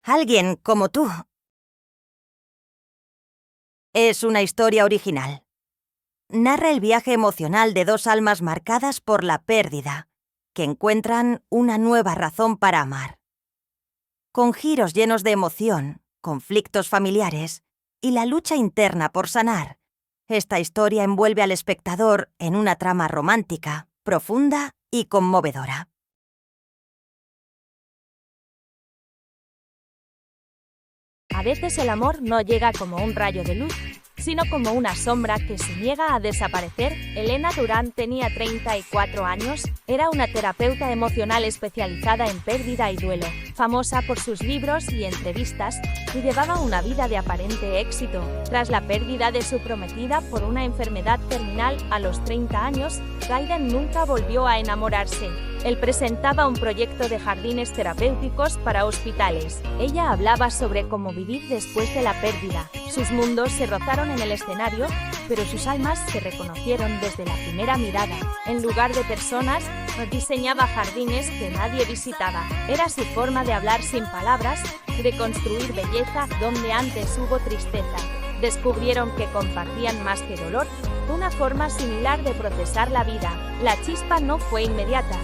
Alguien como tú. Es una historia original. Narra el viaje emocional de dos almas marcadas por la pérdida, que encuentran una nueva razón para amar. Con giros llenos de emoción, conflictos familiares y la lucha interna por sanar, esta historia envuelve al espectador en una trama romántica, profunda y conmovedora. A veces el amor no llega como un rayo de luz, sino como una sombra que se niega a desaparecer. Elena Durán tenía 34 años, era una terapeuta emocional especializada en pérdida y duelo, famosa por sus libros y entrevistas, y llevaba una vida de aparente éxito. Tras la pérdida de su prometida por una enfermedad terminal a los 30 años, Aiden nunca volvió a enamorarse. Él presentaba un proyecto de jardines terapéuticos para hospitales. Ella hablaba sobre cómo vivir después de la pérdida. Sus mundos se rozaron en el escenario, pero sus almas se reconocieron desde la primera mirada. En lugar de personas, diseñaba jardines que nadie visitaba. Era su forma de hablar sin palabras, de construir belleza donde antes hubo tristeza. Descubrieron que compartían más que dolor, una forma similar de procesar la vida. La chispa no fue inmediata,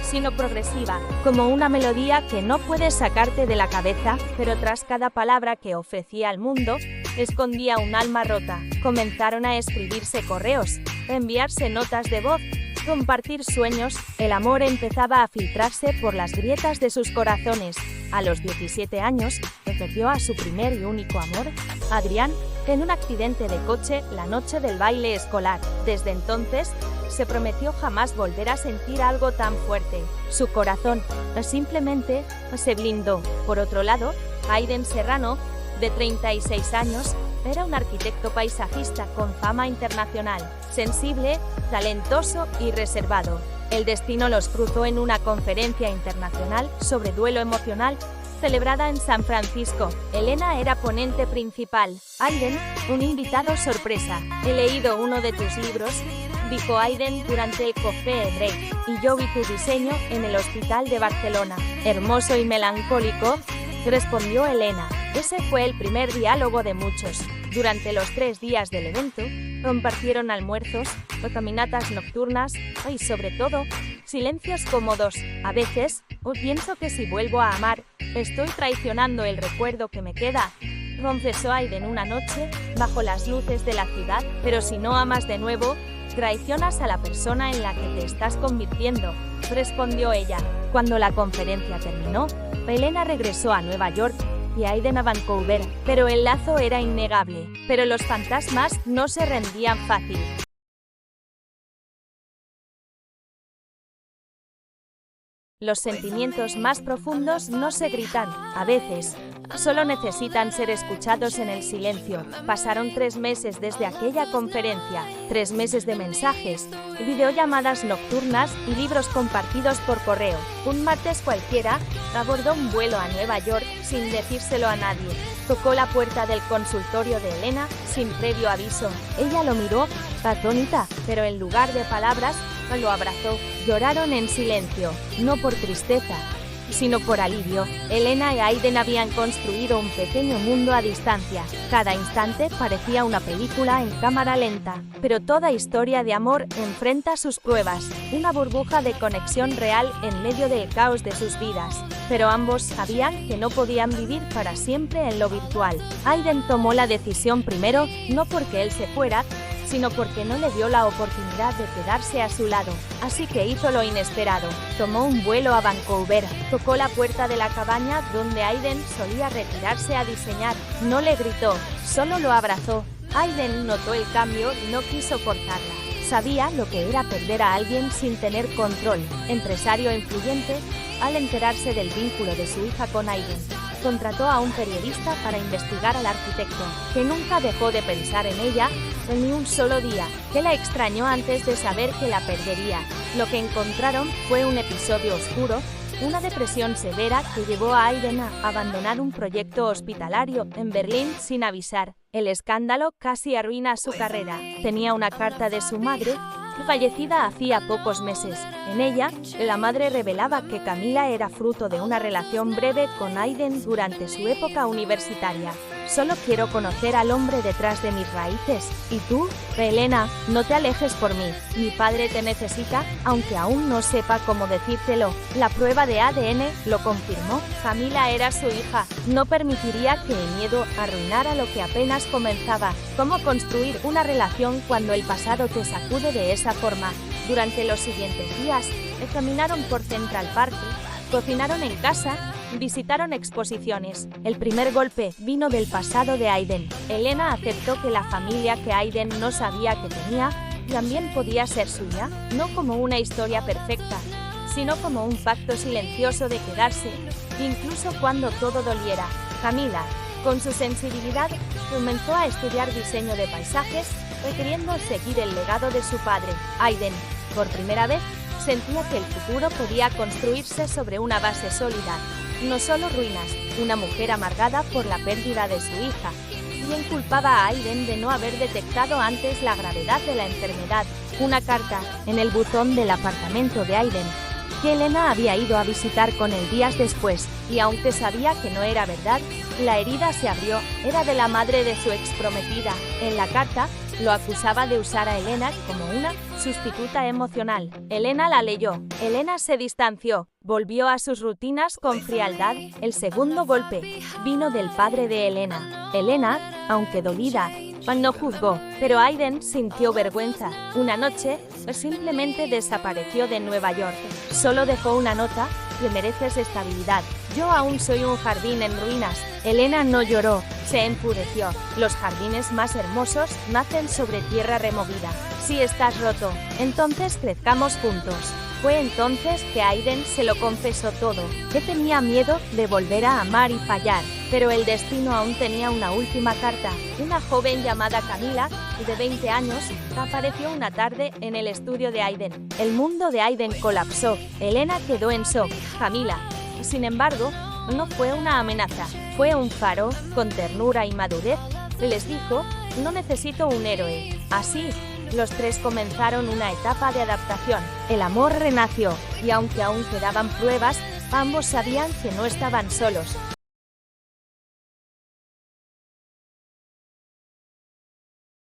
sino progresiva, como una melodía que no puedes sacarte de la cabeza, pero tras cada palabra que ofrecía al mundo, escondía un alma rota. Comenzaron a escribirse correos, enviarse notas de voz, compartir sueños. El amor empezaba a filtrarse por las grietas de sus corazones. A los 17 años, perdió a su primer y único amor, Adrián, en un accidente de coche la noche del baile escolar. Desde entonces, se prometió jamás volver a sentir algo tan fuerte. Su corazón simplemente se blindó. Por otro lado, Aiden Serrano, de 36 años, era un arquitecto paisajista con fama internacional, sensible, talentoso y reservado. El destino los cruzó en una conferencia internacional sobre duelo emocional celebrada en San Francisco. Elena era ponente principal. Aiden, un invitado sorpresa. He leído uno de tus libros, dijo Aiden durante el café break, y yo vi tu diseño en el hospital de Barcelona. Hermoso y melancólico, respondió Elena. Ese fue el primer diálogo de muchos. Durante los 3 días del evento, compartieron almuerzos, caminatas nocturnas y, sobre todo, silencios cómodos. A veces, pienso que si vuelvo a amar, estoy traicionando el recuerdo que me queda, confesó Aiden una noche, bajo las luces de la ciudad. Pero si no amas de nuevo, traicionas a la persona en la que te estás convirtiendo, respondió ella. Cuando la conferencia terminó, Elena regresó a Nueva York y Aiden a Vancouver, pero el lazo era innegable. Pero los fantasmas no se rendían fácil. Los sentimientos más profundos no se gritan, a veces, solo necesitan ser escuchados en el silencio. Pasaron 3 meses desde aquella conferencia, 3 meses de mensajes, videollamadas nocturnas y libros compartidos por correo. Un martes cualquiera, abordó un vuelo a Nueva York sin decírselo a nadie. Tocó la puerta del consultorio de Elena sin previo aviso. Ella lo miró, atónita, pero en lugar de palabras, lo abrazó. Lloraron en silencio, no por tristeza, sino por alivio. Elena y Aiden habían construido un pequeño mundo a distancia. Cada instante parecía una película en cámara lenta, pero toda historia de amor enfrenta sus pruebas, una burbuja de conexión real en medio del caos de sus vidas. Pero ambos sabían que no podían vivir para siempre en lo virtual. Aiden tomó la decisión primero, no porque él se fuera, sino porque no le dio la oportunidad de quedarse a su lado. Así que hizo lo inesperado. Tomó un vuelo a Vancouver, tocó la puerta de la cabaña donde Aiden solía retirarse a diseñar. No le gritó, solo lo abrazó. Aiden notó el cambio y no quiso cortarla. Sabía lo que era perder a alguien sin tener control. Empresario influyente, al enterarse del vínculo de su hija con Aiden, contrató a un periodista para investigar al arquitecto, que nunca dejó de pensar en ella ni un solo día, que la extrañó antes de saber que la perdería. Lo que encontraron fue un episodio oscuro, una depresión severa que llevó a Aiden a abandonar un proyecto hospitalario en Berlín sin avisar. El escándalo casi arruina su carrera. Tenía una carta de su madre fallecida hacía pocos meses. En ella, la madre revelaba que Camila era fruto de una relación breve con Aiden durante su época universitaria. Solo quiero conocer al hombre detrás de mis raíces. ¿Y tú? Elena, no te alejes por mí. Mi padre te necesita, aunque aún no sepa cómo decírtelo. La prueba de ADN lo confirmó. Camila era su hija. No permitiría que el miedo arruinara lo que apenas comenzaba. ¿Cómo construir una relación cuando el pasado te sacude de esa forma? Durante los siguientes días, caminaron por Central Park, cocinaron en casa, visitaron exposiciones. El primer golpe vino del pasado de Aiden. Elena aceptó que la familia que Aiden no sabía que tenía también podía ser suya, no como una historia perfecta, sino como un pacto silencioso de quedarse, incluso cuando todo doliera. Camila, con su sensibilidad, comenzó a estudiar diseño de paisajes, queriendo seguir el legado de su padre. Aiden, por primera vez, sentía que el futuro podía construirse sobre una base sólida, no solo ruinas. Una mujer amargada por la pérdida de su hija. Quien culpaba a Aiden de no haber detectado antes la gravedad de la enfermedad. Una carta en el buzón del apartamento de Aiden, que Elena había ido a visitar con él días después, y aunque sabía que no era verdad, la herida se abrió. Era de la madre de su exprometida. En la carta, lo acusaba de usar a Elena como una sustituta emocional. Elena la leyó. Elena se distanció. Volvió a sus rutinas con frialdad. El segundo golpe vino del padre de Elena. Elena, aunque dolida, no juzgó, pero Aiden sintió vergüenza. Una noche, simplemente desapareció de Nueva York. Solo dejó una nota: "Te mereces estabilidad. Yo aún soy un jardín en ruinas". Elena no lloró, se enfureció. Los jardines más hermosos nacen sobre tierra removida. Si estás roto, entonces crezcamos juntos. Fue entonces que Aiden se lo confesó todo, que tenía miedo de volver a amar y fallar. Pero el destino aún tenía una última carta. Una joven llamada Camila, de 20 años, apareció una tarde en el estudio de Aiden. El mundo de Aiden colapsó. Elena quedó en shock. Camila, sin embargo, no fue una amenaza. Fue un faro, con ternura y madurez. Les dijo: "No necesito un héroe". Así, los tres comenzaron una etapa de adaptación. El amor renació, y aunque aún quedaban pruebas, ambos sabían que no estaban solos.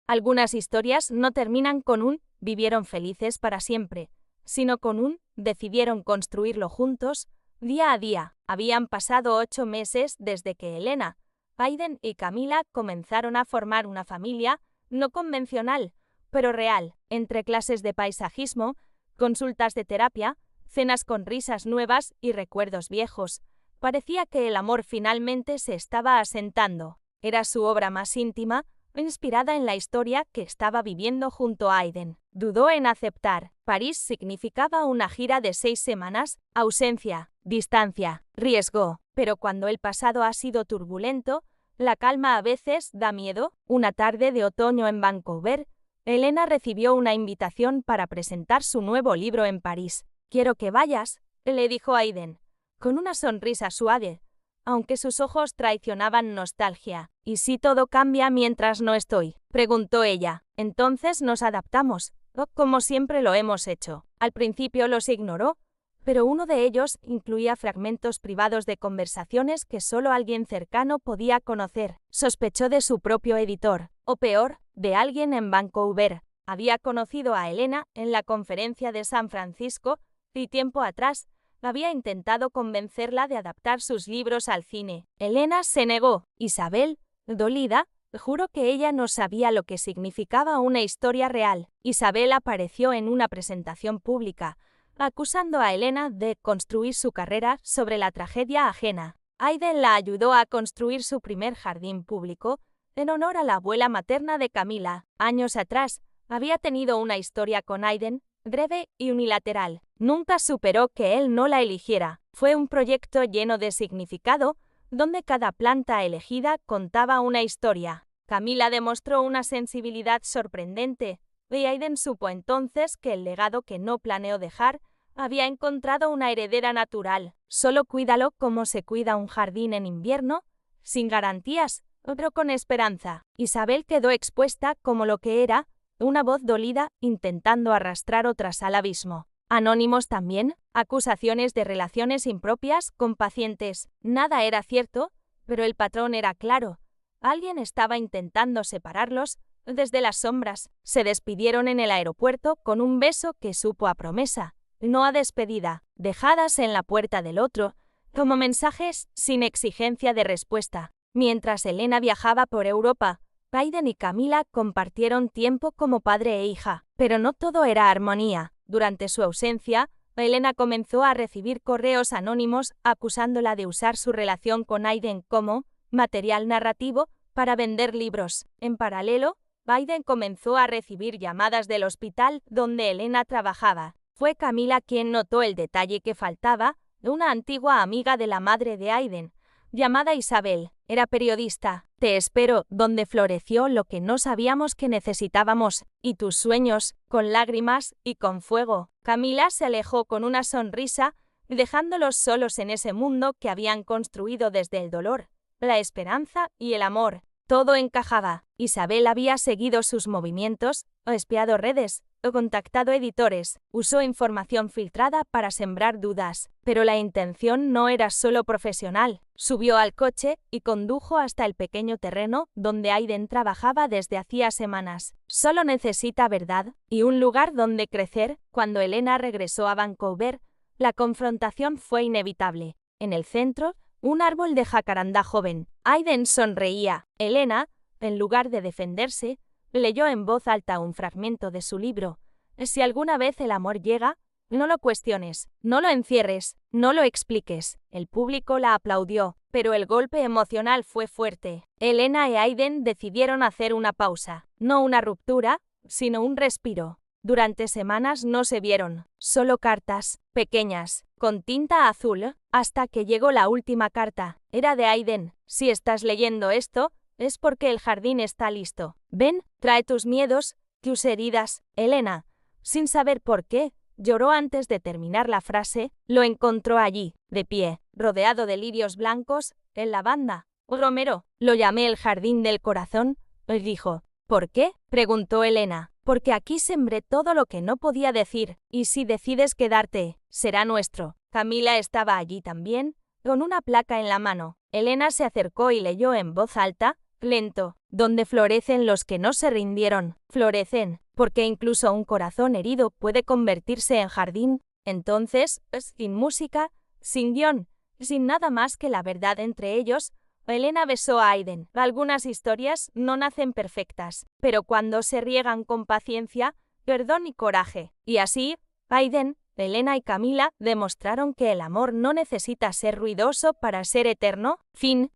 Algunas historias no terminan con un "vivieron felices para siempre", sino con un "decidieron construirlo juntos", día a día. Habían pasado 8 meses desde que Elena, Aiden y Camila comenzaron a formar una familia no convencional, pero real. Entre clases de paisajismo, consultas de terapia, cenas con risas nuevas y recuerdos viejos, parecía que el amor finalmente se estaba asentando. Era su obra más íntima, inspirada en la historia que estaba viviendo junto a Aiden. Dudó en aceptar. París significaba una gira de 6 semanas, ausencia, distancia, riesgo. Pero cuando el pasado ha sido turbulento, la calma a veces da miedo. Una tarde de otoño en Vancouver, Elena recibió una invitación para presentar su nuevo libro en París. «Quiero que vayas», le dijo Aiden, con una sonrisa suave, aunque sus ojos traicionaban nostalgia. «¿Y si todo cambia mientras no estoy?», preguntó ella. «Entonces nos adaptamos, como siempre lo hemos hecho». Al principio los ignoró, pero uno de ellos incluía fragmentos privados de conversaciones que solo alguien cercano podía conocer. Sospechó de su propio editor, o peor, de alguien en Vancouver. Había conocido a Elena en la conferencia de San Francisco y tiempo atrás había intentado convencerla de adaptar sus libros al cine. Elena se negó. Isabel, dolida, juró que ella no sabía lo que significaba una historia real. Isabel apareció en una presentación pública, acusando a Elena de construir su carrera sobre la tragedia ajena. Aiden la ayudó a construir su primer jardín público, en honor a la abuela materna de Camila. Años atrás, había tenido una historia con Aiden, breve y unilateral. Nunca superó que él no la eligiera. Fue un proyecto lleno de significado, donde cada planta elegida contaba una historia. Camila demostró una sensibilidad sorprendente, y Aiden supo entonces que el legado que no planeó dejar había encontrado una heredera natural. Solo cuídalo como se cuida un jardín en invierno, sin garantías, pero con esperanza. Isabel quedó expuesta como lo que era, una voz dolida, intentando arrastrar otras al abismo. Anónimos también, acusaciones de relaciones impropias con pacientes. Nada era cierto, pero el patrón era claro. Alguien estaba intentando separarlos desde las sombras. Se despidieron en el aeropuerto con un beso que supo a promesa, no a despedida, dejadas en la puerta del otro, como mensajes sin exigencia de respuesta. Mientras Elena viajaba por Europa, Aiden y Camila compartieron tiempo como padre e hija, pero no todo era armonía. Durante su ausencia, Elena comenzó a recibir correos anónimos acusándola de usar su relación con Aiden como material narrativo para vender libros. En paralelo, Aiden comenzó a recibir llamadas del hospital donde Elena trabajaba. Fue Camila quien notó el detalle que faltaba, una antigua amiga de la madre de Aiden, llamada Isabel. Era periodista. Te espero, donde floreció lo que no sabíamos que necesitábamos, y tus sueños, con lágrimas y con fuego. Camila se alejó con una sonrisa, dejándolos solos en ese mundo que habían construido desde el dolor, la esperanza y el amor. Todo encajaba. Isabel había seguido sus movimientos, espiado redes, contactado editores, usó información filtrada para sembrar dudas, pero la intención no era solo profesional. Subió al coche y condujo hasta el pequeño terreno donde Aiden trabajaba desde hacía semanas. Solo necesita verdad y un lugar donde crecer. Cuando Elena regresó a Vancouver, la confrontación fue inevitable. En el centro, un árbol de jacarandá joven. Aiden sonreía. Elena, en lugar de defenderse, leyó en voz alta un fragmento de su libro. Si alguna vez el amor llega, no lo cuestiones, no lo encierres, no lo expliques. El público la aplaudió, pero el golpe emocional fue fuerte. Elena y Aiden decidieron hacer una pausa, no una ruptura, sino un respiro. Durante semanas no se vieron, solo cartas, pequeñas, con tinta azul, hasta que llegó la última carta. Era de Aiden. Si estás leyendo esto, es porque el jardín está listo. Ven, trae tus miedos, tus heridas. Elena, sin saber por qué, lloró antes de terminar la frase. Lo encontró allí, de pie, rodeado de lirios blancos, en lavanda. Romero, lo llamé el jardín del corazón, dijo. ¿Por qué?, preguntó Elena. Porque aquí sembré todo lo que no podía decir, y si decides quedarte, será nuestro. Camila estaba allí también, con una placa en la mano. Elena se acercó y leyó en voz alta, lento, donde florecen los que no se rindieron. Florecen, porque incluso un corazón herido puede convertirse en jardín. Entonces, sin música, sin guión, sin nada más que la verdad entre ellos, Elena besó a Aiden. Algunas historias no nacen perfectas, pero cuando se riegan con paciencia, perdón y coraje. Y así, Aiden, Elena y Camila demostraron que el amor no necesita ser ruidoso para ser eterno. Fin.